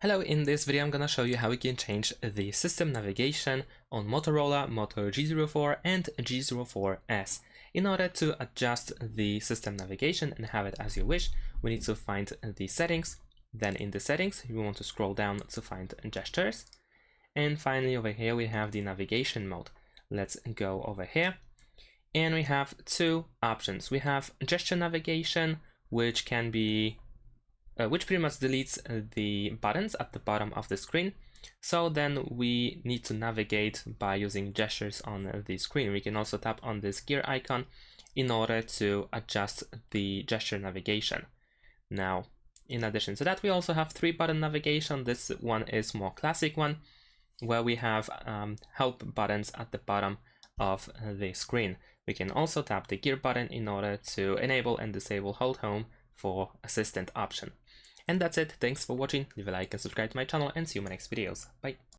Hello, in this video I'm gonna show you how we can change the system navigation on Motorola Moto G04 and G04s. In order to adjust the system navigation and have it as you wish, we need to find the settings. Then in the settings, you want to scroll down to find gestures. And finally over here we have the navigation mode. Let's go over here. And we have two options. We have gesture navigation, which can be which pretty much deletes the buttons at the bottom of the screen. So then we need to navigate by using gestures on the screen. We can also tap on this gear icon in order to adjust the gesture navigation. Now, in addition to that, we also have 3-button navigation. This one is more classic one, where we have help buttons at the bottom of the screen. We can also tap the gear button in order to enable and disable hold home for assistant option. And that's it. Thanks for watching. Leave a like and subscribe to my channel, and see you in my next videos. Bye.